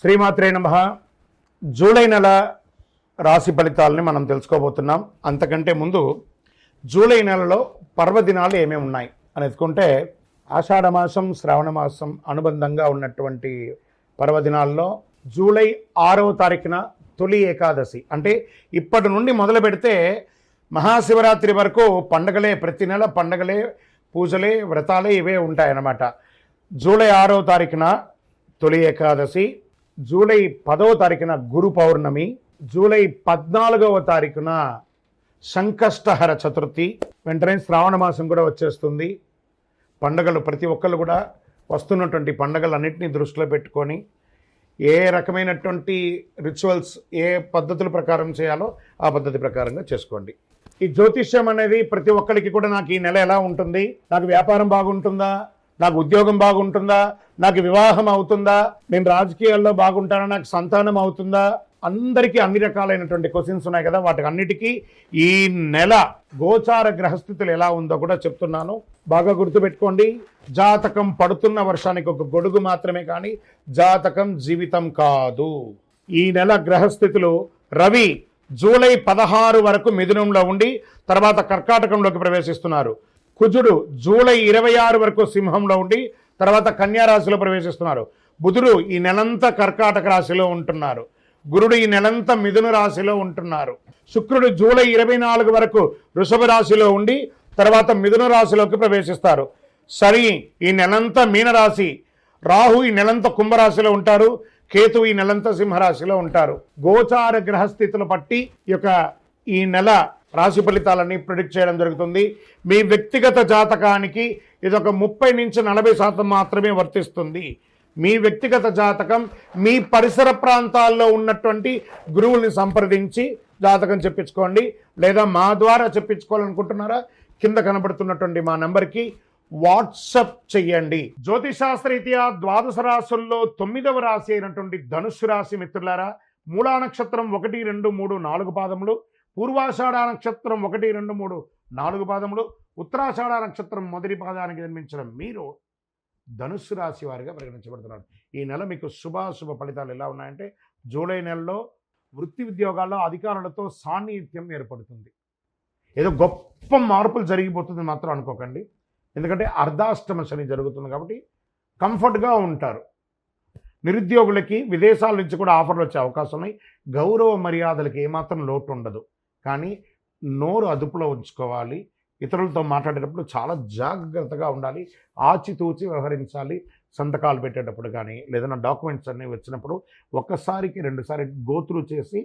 శ్రీమాత్రే నమః. జూలై నెల రాశి ఫలితాలని మనం తెలుసుకోబోతున్నాం. అంతకంటే ముందు జూలై నెలలో పర్వదినాలు ఏమేమి ఉన్నాయి అని ఎత్తుకుంటే ఆషాఢ మాసం, శ్రావణ మాసం అనుబంధంగా ఉన్నటువంటి పర్వదినాల్లో జూలై 6వ తారీఖున తొలి ఏకాదశి, అంటే ఇప్పటి నుండి మొదలు పెడితే మహాశివరాత్రి వరకు పండగలే, ప్రతి నెల పండగలే, పూజలే, వ్రతాలే ఇవే ఉంటాయన్నమాట. జూలై 6వ తారీఖున తొలి ఏకాదశి, జూలై 10వ తారీఖున గురు పౌర్ణమి, జూలై 14వ తారీఖున సంకష్టహర చతుర్థి, వెంటనే శ్రావణ మాసం కూడా వచ్చేస్తుంది. పండుగలు ప్రతి ఒక్కళ్ళు కూడా వస్తున్నటువంటి పండుగలన్నింటినీ దృష్టిలో పెట్టుకొని ఏ రకమైనటువంటి రిచువల్స్, ఏ పద్ధతుల ప్రకారం చేయాలో ఆ పద్ధతి ప్రకారంగా చేసుకోండి. ఈ జ్యోతిష్యం అనేది ప్రతి ఒక్కరికి కూడా నాకు ఈ నెల ఎలా ఉంటుంది, నాకు వ్యాపారం బాగుంటుందా, నాకు ఉద్యోగం బాగుంటుందా, నాకు వివాహం అవుతుందా, నేను రాజకీయాల్లో బాగుంటానా, నాకు సంతానం అవుతుందా, అందరికీ అన్ని రకాలైనటువంటి క్వశ్చన్స్ ఉన్నాయి కదా. వాటికి అన్నిటికీ ఈ నెల గోచార గ్రహస్థితులు ఎలా ఉందో కూడా చెప్తున్నాను, బాగా గుర్తుపెట్టుకోండి. జాతకం పడుతున్న వర్షానికి ఒక గొడుగు మాత్రమే, కానీ జాతకం జీవితం కాదు. ఈ నెల గ్రహస్థితులు: రవి జూలై 16 వరకు మిథునంలో ఉండి తర్వాత కర్కాటకంలోకి ప్రవేశిస్తున్నారు. కుజుడు జూలై 26 వరకు సింహంలో ఉండి తర్వాత కన్యా రాశిలో ప్రవేశిస్తున్నారు. బుధుడు ఈ నెలంతా కర్కాటక రాశిలో ఉంటున్నారు. గురుడు ఈ నెలంతా మిథున రాశిలో ఉంటున్నారు. శుక్రుడు జూలై 24 వరకు వృషభ రాశిలో ఉండి తర్వాత మిథున రాశిలోకి ప్రవేశిస్తారు. శని ఈ నెలంతా మీనరాశి, రాహు ఈ నెలంతా కుంభరాశిలో ఉంటారు, కేతు ఈ నెలంతా సింహరాశిలో ఉంటారు. గోచార గ్రహస్థితులు బట్టి ఈ నెల రాశి ఫలితాలని ప్రిడిక్ట్ చేయడం జరుగుతుంది. మీ వ్యక్తిగత జాతకానికి ఇది ఒక 30 నుంచి 40% మాత్రమే వర్తిస్తుంది. మీ వ్యక్తిగత జాతకం మీ పరిసర ప్రాంతాల్లో ఉన్నటువంటి గురువుల్ని సంప్రదించి జాతకం చెప్పించుకోండి, లేదా మా ద్వారా చెప్పించుకోవాలనుకుంటున్నారా కింద కనబడుతున్నటువంటి మా నెంబర్కి వాట్సప్ చెయ్యండి. జ్యోతిశాస్త్రరీత్యా ద్వాదశ రాశుల్లో 9వ రాశి అయినటువంటి ధనుస్సు రాశి మిత్రులారా, మూలా నక్షత్రం 1, 2, 3, 4 పాదములు, పూర్వాషాఢ నక్షత్రం 1, 2, 3, 4 పాదములు, ఉత్తరాషాఢ నక్షత్రం మొదటి పాదానికి జన్మించిన మీరు ధనుస్సు రాశి వారిగా పరిగణించబడుతున్నారు. ఈ నెల మీకు శుభాశుభ ఫలితాలు ఎలా ఉన్నాయంటే, జూలై నెలలో వృత్తి ఉద్యోగాల్లో అధికారులతో సాన్నిహిత్యం ఏర్పడుతుంది. ఏదో గొప్ప మార్పులు జరిగిపోతుంది మాత్రం అనుకోకండి, ఎందుకంటే అర్ధాష్టమ శని జరుగుతుంది కాబట్టి కంఫర్ట్గా ఉంటారు. నిరుద్యోగులకి విదేశాల నుంచి కూడా ఆఫర్లు వచ్చే అవకాశం ఉన్నాయి. గౌరవ మర్యాదలకి ఏమాత్రం లోటు ఉండదు, కానీ నోరు అదుపులో ఉంచుకోవాలి. ఇతరులతో మాట్లాడేటప్పుడు చాలా జాగ్రత్తగా ఉండాలి, ఆచితూచి వ్యవహరించాలి. సంతకాలు పెట్టేటప్పుడు కానీ లేదన్నా డాక్యుమెంట్స్ అన్నీ వచ్చినప్పుడు ఒక్కసారికి 2 సార్లు గోత్రు చేసి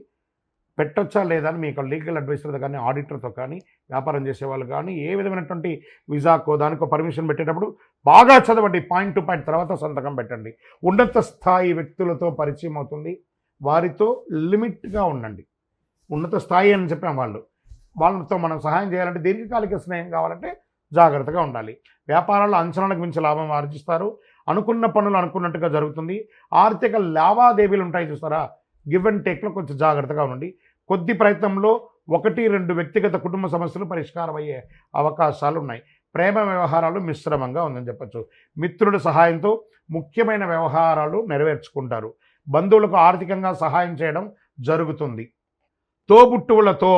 పెట్టచ్చా లేదా అని మీకు లీగల్ అడ్వైజర్తో కానీ ఆడిటర్తో కానీ వ్యాపారం చేసేవాళ్ళు కానీ ఏ విధమైనటువంటి విజాకో దానికో పర్మిషన్ పెట్టేటప్పుడు బాగా చదవండి, పాయింట్ టు పాయింట్, తర్వాత సంతకం పెట్టండి. ఉన్నత స్థాయి వ్యక్తులతో పరిచయం అవుతుంది, వారితో లిమిట్గా ఉండండి. ఉన్నత స్థాయి అని చెప్పాం, వాళ్ళతో మనం సహాయం చేయాలంటే, దీర్ఘకాలిక స్నేహం కావాలంటే జాగ్రత్తగా ఉండాలి. వ్యాపారాల్లో అంచనాలకు మించి లాభం ఆర్జిస్తారు. అనుకున్న పనులు అనుకున్నట్టుగా జరుగుతుంది. ఆర్థిక లావాదేవీలు ఉంటాయి చూస్తారా, గివ్ అండ్ టేక్లో కొంచెం జాగ్రత్తగా ఉండండి. కొద్ది ప్రయత్నంలో 1, 2 వ్యక్తిగత కుటుంబ సమస్యలు పరిష్కారం అయ్యే అవకాశాలు ఉన్నాయి. ప్రేమ వ్యవహారాలు మిశ్రమంగా ఉందని చెప్పచ్చు. మిత్రుల సహాయంతో ముఖ్యమైన వ్యవహారాలు నెరవేర్చుకుంటారు. బంధువులకు ఆర్థికంగా సహాయం చేయడం జరుగుతుంది. తోబుట్టువులతో,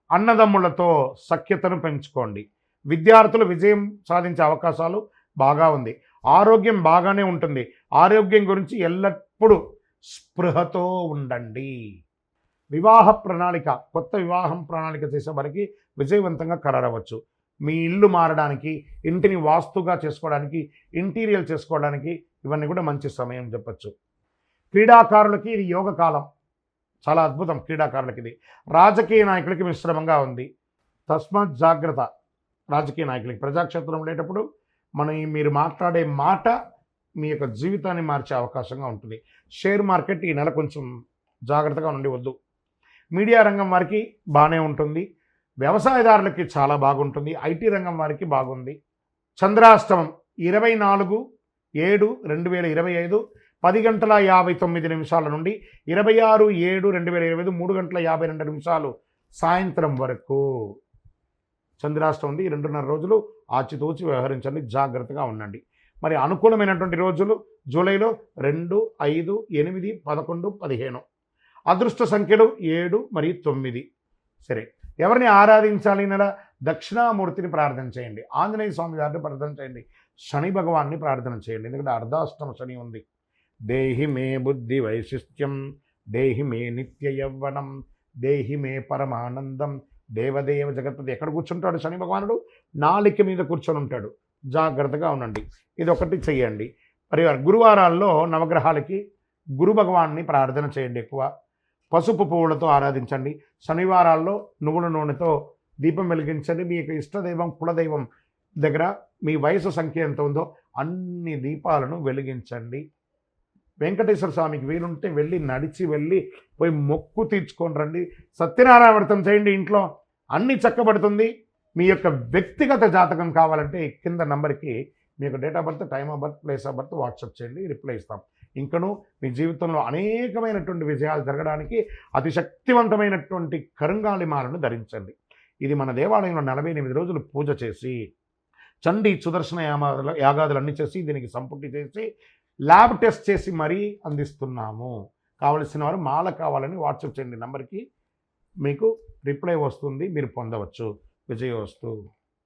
అన్నదమ్ములతో సఖ్యతను పెంచుకోండి. విద్యార్థులు విజయం సాధించే అవకాశాలు బాగా ఉంది. ఆరోగ్యం బాగానే ఉంటుంది. ఆరోగ్యం గురించి ఎల్లప్పుడూ స్పృహతో ఉండండి. వివాహ ప్రణాళిక, కొత్త వివాహం ప్రణాళిక చేసే వారికి విజయవంతంగా ఖరారవచ్చు. మీ ఇల్లు మారడానికి, ఇంటిని వాస్తుగా చేసుకోవడానికి, ఇంటీరియర్ చేసుకోవడానికి ఇవన్నీ కూడా మంచి సమయం చెప్పచ్చు. క్రీడాకారులకి ఇది యోగ కాలం, చాలా అద్భుతం క్రీడాకారులకి ఇది. రాజకీయ నాయకులకి మిశ్రమంగా ఉంది, తస్మాత్ జాగ్రత్త. రాజకీయ నాయకులకి ప్రజాక్షేత్రం ఉండేటప్పుడు మీరు మాట్లాడే మాట మీ యొక్క జీవితాన్ని మార్చే అవకాశంగా ఉంటుంది. షేర్ మార్కెట్ ఈ నెల కొంచెం జాగ్రత్తగా ఉండి వద్దు. మీడియా రంగం వారికి బాగానే ఉంటుంది. వ్యవసాయదారులకి చాలా బాగుంటుంది. ఐటీ రంగం వారికి బాగుంది. చంద్రాష్టమం 24/7/2025 10:59 నుండి 26/7/2025 3:52 సాయంత్రం వరకు చంద్రాష్టమం ఉంది. 2.5 రోజులు ఆచితూచి వ్యవహరించండి, జాగ్రత్తగా ఉండండి. మరి అనుకూలమైనటువంటి రోజులు జూలైలో 2, 5, 8, 11, 15. అదృష్ట సంఖ్యలు 7 మరియు 9. సరే, ఎవరిని ఆరాధించాలి? నెల దక్షిణామూర్తిని ప్రార్థన చేయండి, ఆంజనేయ స్వామి వారిని ప్రార్థన చేయండి, శని భగవాన్ని ప్రార్థన చేయండి. ఎందుకంటే అర్ధాష్టమ శని ఉంది. దేహి మే బుద్ధి వైశిష్ట్యం, దేహి మే నిత్య యవ్వనం, దేహి మే పరమానందం, దేవదేవ జగత్పతి. ఎక్కడ కూర్చుంటాడు శని భగవానుడు? నాలిక మీద కూర్చొని ఉంటాడు. జాగ్రత్తగా ఉండండి. ఇది ఒకటి చెయ్యండి. మరి గురువారాల్లో నవగ్రహాలకి గురు భగవాన్ని ప్రార్థన చేయండి. ఎక్కువ పసుపు పువ్వులతో ఆరాధించండి. శనివారాల్లో నువ్వుల నూనెతో దీపం వెలిగించండి. మీ యొక్క ఇష్టదైవం కులదైవం దగ్గర మీ వయసు సంఖ్య ఎంత ఉందో అన్ని దీపాలను వెలిగించండి. వెంకటేశ్వర స్వామికి వీలుంటే నడిచి వెళ్ళి పోయి మొక్కు తీర్చుకొని రండి. సత్యనారాయణ వ్రతం చేయండి. ఇంట్లో అన్నీ చక్కబడుతుంది. మీ యొక్క వ్యక్తిగత జాతకం కావాలంటే కింద నంబర్కి మీ యొక్క date of birth, time of birth, place of birth WhatsApp చేయండి, రిప్లై ఇస్తాం. ఇంకనూ మీ జీవితంలో అనేకమైనటువంటి విజయాలు జరగడానికి అతి శక్తివంతమైనటువంటి కరుంగాలి మాలను ధరించండి. ఇది మన దేవాలయంలో 48 రోజులు పూజ చేసి చండీ సుదర్శన యాగాదులు అన్నీ చేసి దీనికి సంపుటి చేసి ల్యాబ్ టెస్ట్ చేసి మరీ అందిస్తున్నాము. కావలసిన వారు మాల కావాలని వాట్సాప్ చేయండి నంబర్కి, మీకు రిప్లై వస్తుంది, మీరు పొందవచ్చు. విజయోస్తు.